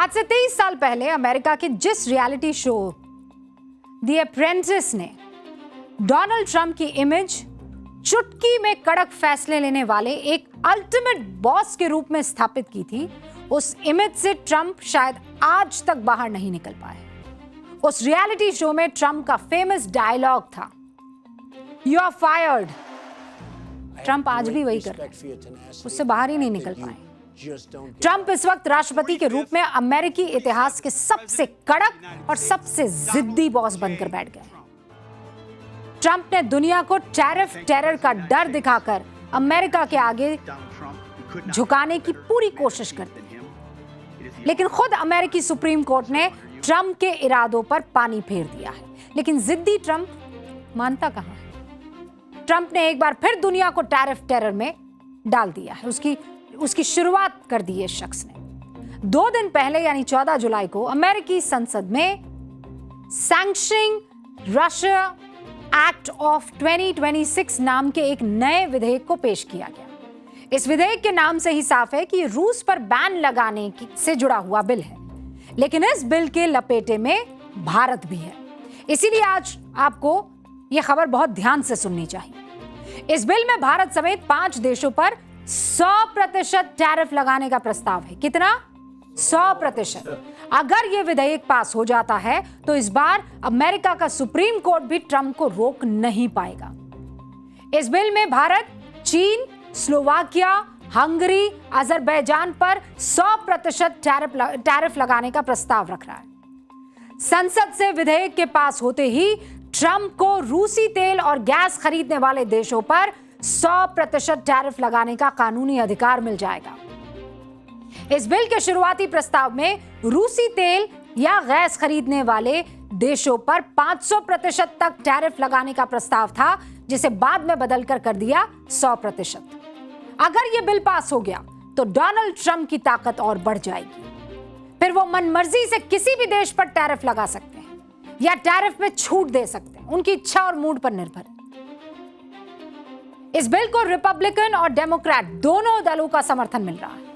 आज से 23 साल पहले अमेरिका के जिस रियलिटी शो द अप्रेंटिस ने डोनाल्ड ट्रंप की इमेज चुटकी में कड़क फैसले लेने वाले एक अल्टीमेट बॉस के रूप में स्थापित की थी, उस इमेज से ट्रंप शायद आज तक बाहर नहीं निकल पाए। उस रियलिटी शो में ट्रंप का फेमस डायलॉग था, "यू आर फायर्ड"। ट्रंप आज भी वही कर रहे हैं, उससे बाहर ही नहीं निकल पाए। ट्रंप इस वक्त राष्ट्रपति के रूप में अमेरिकी इतिहास के सबसे कड़क और सबसे जिद्दी बॉस बनकर बैठ गए। ट्रंप ने दुनिया को टैरिफ टेरर का डर दिखाकर अमेरिका के आगे झुकाने की पूरी कोशिश करती है, लेकिन खुद अमेरिकी सुप्रीम कोर्ट ने ट्रंप के इरादों पर पानी फेर दिया है। लेकिन जिद्दी ट्रंप मानता कहां है। ट्रंप ने एक बार फिर दुनिया को टैरिफ टेरर में डाल दिया है। उसकी शुरुआत कर दी है इस शख्स ने। 2 दिन पहले यानी 14 जुलाई को अमेरिकी संसद में सैंक्शनिंग रशिया एक्ट ऑफ 2026 नाम के एक नए विधेयक को पेश किया गया। इस विधेयक के नाम से ही साफ है कि रूस पर बैन लगाने से जुड़ा हुआ बिल है, लेकिन इस बिल के लपेटे में भारत भी है। इसीलिए आज आपको यह खबर बहुत ध्यान से सुननी चाहिए। इस बिल में भारत समेत 5 देशों पर 100% टैरिफ लगाने का प्रस्ताव है। कितना? 100%। अगर यह विधेयक पास हो जाता है तो इस बार अमेरिका का सुप्रीम कोर्ट भी ट्रंप को रोक नहीं पाएगा। इस बिल में भारत, चीन, स्लोवाकिया, हंगरी, अजरबैजान पर 100% टैरिफ लगाने का प्रस्ताव रख रहा है। संसद से विधेयक के पास होते ही ट्रंप को रूसी तेल और गैस खरीदने वाले देशों पर 100% टैरिफ लगाने का कानूनी अधिकार मिल जाएगा। इस बिल के शुरुआती प्रस्ताव में रूसी तेल या गैस खरीदने वाले देशों पर 500% तक टैरिफ लगाने का प्रस्ताव था, जिसे बाद में बदलकर कर दिया 100%। अगर यह बिल पास हो गया तो डोनाल्ड ट्रंप की ताकत और बढ़ जाएगी। फिर वो मनमर्जी से किसी भी देश पर टैरिफ लगा सकते हैं या टैरिफ में छूट दे सकते हैं, उनकी इच्छा और मूड पर निर्भर है। इस बिल को रिपब्लिकन और डेमोक्रेट दोनों दलों का समर्थन मिल रहा है।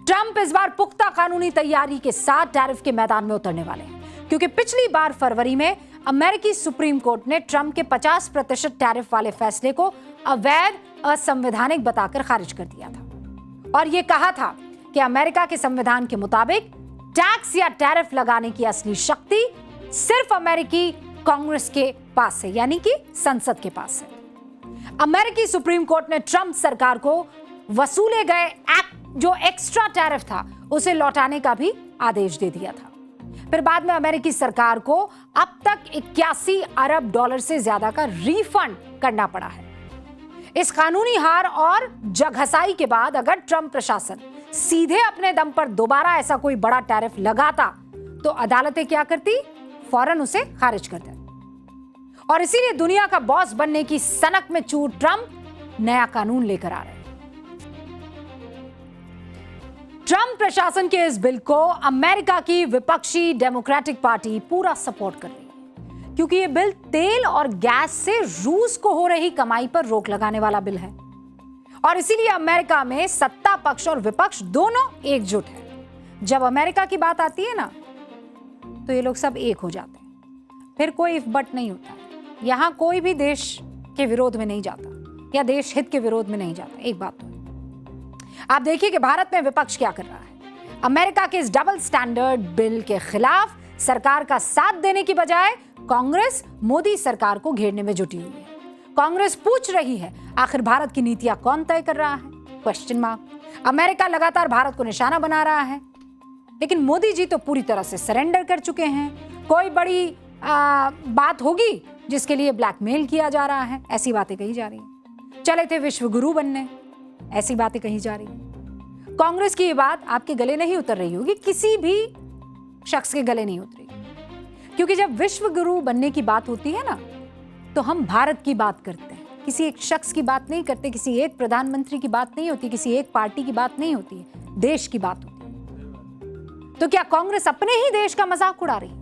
ट्रंप इस बार पुख्ता कानूनी तैयारी के साथ टैरिफ के मैदान में उतरने वाले हैं, क्योंकि पिछली बार फरवरी में अमेरिकी सुप्रीम कोर्ट ने ट्रंप के 50% टैरिफ वाले फैसले को अवैध, असंवैधानिक बताकर खारिज कर दिया था और यह कहा था कि अमेरिका के संविधान के मुताबिक टैक्स या टैरिफ लगाने की असली शक्ति सिर्फ अमेरिकी कांग्रेस के पास है, यानी कि संसद के पास है। अमेरिकी सुप्रीम कोर्ट ने ट्रंप सरकार को वसूले गए जो एक्स्ट्रा टैरिफ था उसे लौटाने का भी आदेश दे दिया था। फिर बाद में अमेरिकी सरकार को अब तक 81 अरब डॉलर से ज्यादा का रिफंड करना पड़ा है। इस कानूनी हार और जगहसाई के बाद अगर ट्रंप प्रशासन सीधे अपने दम पर दोबारा ऐसा कोई बड़ा टैरिफ लगाता तो अदालतें क्या करती? फौरन उसे खारिज कर देती। और इसीलिए दुनिया का बॉस बनने की सनक में चूर ट्रंप नया कानून लेकर आ रहे हैं। ट्रंप प्रशासन के इस बिल को अमेरिका की विपक्षी डेमोक्रेटिक पार्टी पूरा सपोर्ट कर रही है, क्योंकि यह बिल तेल और गैस से रूस को हो रही कमाई पर रोक लगाने वाला बिल है। और इसीलिए अमेरिका में सत्ता पक्ष और विपक्ष दोनों एकजुट है। जब अमेरिका की बात आती है ना, तो ये लोग सब एक हो जाते हैं। फिर कोई इफ बट नहीं होता। यहां कोई भी देश के विरोध में नहीं जाता या देश हित के विरोध में नहीं जाता। एक बात तो आप देखिए कि भारत में विपक्ष क्या कर रहा है। अमेरिका के इस डबल स्टैंडर्ड बिल के खिलाफ सरकार का साथ देने की बजाय कांग्रेस मोदी सरकार को घेरने में जुटी हुई है। कांग्रेस पूछ रही है, आखिर भारत की नीतियां कौन तय कर रहा है? Question mark. अमेरिका लगातार भारत को निशाना बना रहा है, लेकिन मोदी जी तो पूरी तरह से सरेंडर कर चुके हैं। कोई बड़ी बात होगी जिसके लिए ब्लैकमेल किया जा रहा है, ऐसी बातें कही जा रही हैं। चले थे विश्व गुरु बनने, ऐसी बातें कही जा रही हैं। कांग्रेस की ये बात आपके गले नहीं उतर रही होगी, किसी भी शख्स के गले नहीं उतरी, क्योंकि जब विश्व गुरु बनने की बात होती है ना, तो हम भारत की बात करते हैं, किसी एक शख्स की बात नहीं करते, किसी एक प्रधानमंत्री की बात नहीं होती, किसी एक पार्टी की बात नहीं होती है, देश की बात होती है। तो क्या कांग्रेस अपने ही देश का मजाक उड़ा रही है?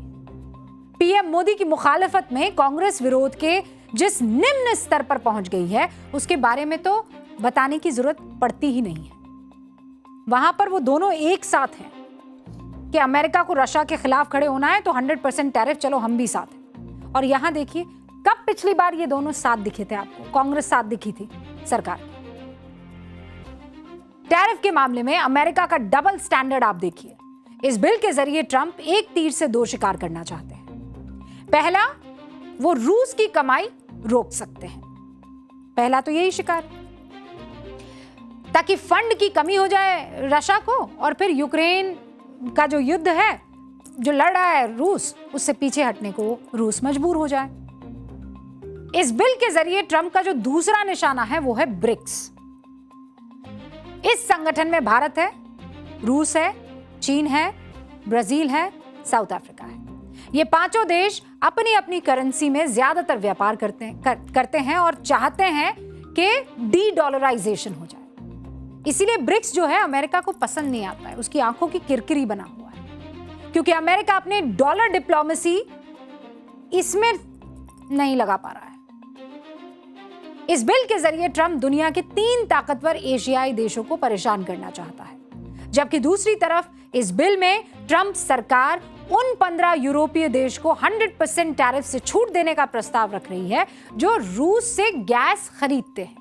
पीएम मोदी की मुखालिफत में कांग्रेस विरोध के जिस निम्न स्तर पर पहुंच गई है, उसके बारे में तो बताने की जरूरत पड़ती ही नहीं है। वहां पर वो दोनों एक साथ हैं, कि अमेरिका को रशिया के खिलाफ खड़े होना है तो 100% टैरिफ, चलो हम भी साथ हैं। और यहां देखिए, कब पिछली बार ये दोनों साथ दिखे थे आपको? कांग्रेस साथ दिखी थी सरकार। टैरिफ के मामले में अमेरिका का डबल स्टैंडर्ड आप देखिए। इस बिल के जरिए ट्रंप एक तीर से दो शिकार करना चाहते हैं। पहला, वो रूस की कमाई रोक सकते हैं। पहला तो यही शिकार, ताकि फंड की कमी हो जाए रशिया को, और फिर यूक्रेन का जो युद्ध है, जो लड़ रहा है रूस, उससे पीछे हटने को रूस मजबूर हो जाए। इस बिल के जरिए ट्रंप का जो दूसरा निशाना है वो है ब्रिक्स। इस संगठन में भारत है, रूस है, चीन है, ब्राजील है, साउथ अफ्रीका है। ये पांचों देश अपनी अपनी करेंसी में ज्यादातर व्यापार करते हैं और चाहते हैं कि डी-डॉलराइजेशन हो जाए। इसीलिए ब्रिक्स जो है अमेरिका को पसंद नहीं आता है, उसकी आंखों की किरकिरी बना हुआ है, क्योंकि अमेरिका अपने डॉलर डिप्लोमेसी इसमें नहीं लगा पा रहा है। इस बिल के जरिए ट्रंप दुनिया के 3 ताकतवर एशियाई देशों को परेशान करना चाहता है, जबकि दूसरी तरफ इस बिल में ट्रंप सरकार उन 15 यूरोपीय देश को 100% टैरिफ से छूट देने का प्रस्ताव रख रही है जो रूस से गैस खरीदते हैं।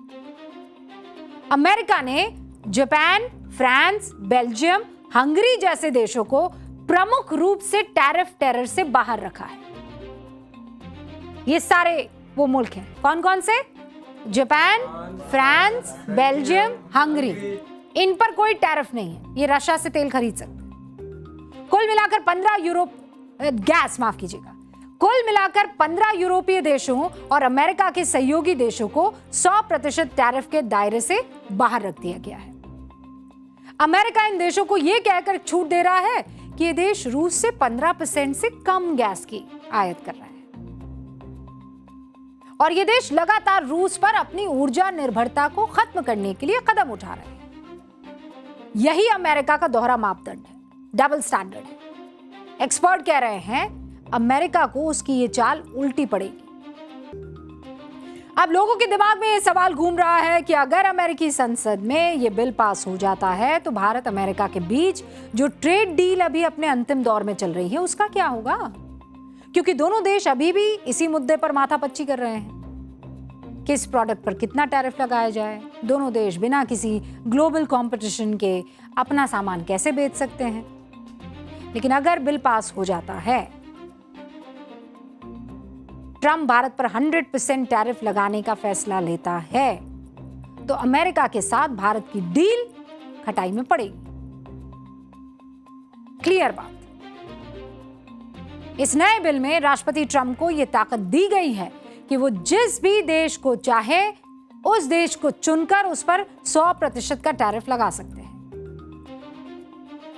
अमेरिका ने जापान, फ्रांस, बेल्जियम, हंगरी जैसे देशों को प्रमुख रूप से टैरिफ टेरर से बाहर रखा है। ये सारे वो मुल्क हैं, कौन कौन से? Japan, France, Belgium, Hungary. इन पर कोई टैरिफ नहीं है, ये रशिया से तेल खरीद सकते हैं। कुल मिलाकर 15 यूरोपीय देशों और अमेरिका के सहयोगी देशों को 100% टैरिफ के दायरे से बाहर रख दिया गया है। अमेरिका इन देशों को यह कहकर छूट दे रहा है कि ये देश रूस से 15% से कम गैस की आयात कर रहा है, और ये देश लगातार रूस पर अपनी ऊर्जा निर्भरता को खत्म करने के लिए कदम उठा रहे हैं। यही अमेरिका का दोहरा मापदंड है, डबल स्टैंडर्ड है। एक्सपर्ट कह रहे हैं अमेरिका को उसकी ये चाल उल्टी पड़ेगी। अब लोगों के दिमाग में ये सवाल घूम रहा है कि अगर अमेरिकी संसद में ये बिल पास हो जाता है तो भारत अमेरिका के बीच जो ट्रेड डील अभी अपने अंतिम दौर में चल रही है उसका क्या होगा? क्योंकि दोनों देश अभी भी इसी मुद्दे पर माथापच्ची कर रहे हैं, किस प्रोडक्ट पर कितना टैरिफ लगाया जाए। दोनों देश बिना किसी ग्लोबल कंपटीशन के अपना सामान कैसे बेच सकते हैं। लेकिन अगर बिल पास हो जाता है, ट्रंप भारत पर 100% टैरिफ लगाने का फैसला लेता है, तो अमेरिका के साथ भारत की डील खटाई में पड़ेगी। क्लियर बात। इस नए बिल में राष्ट्रपति ट्रंप को यह ताकत दी गई है कि वो जिस भी देश को चाहे उस देश को चुनकर उस पर 100% का टैरिफ लगा सकते हैं,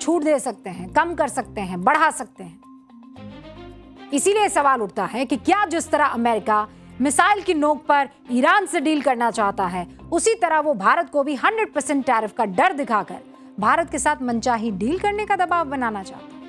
छूट दे सकते हैं, कम कर सकते हैं, बढ़ा सकते हैं। इसीलिए सवाल उठता है कि क्या जिस तरह अमेरिका मिसाइल की नोक पर ईरान से डील करना चाहता है, उसी तरह वो भारत को भी 100% टैरिफ का डर दिखाकर भारत के साथ मनचाही डील करने का दबाव बनाना चाहता है।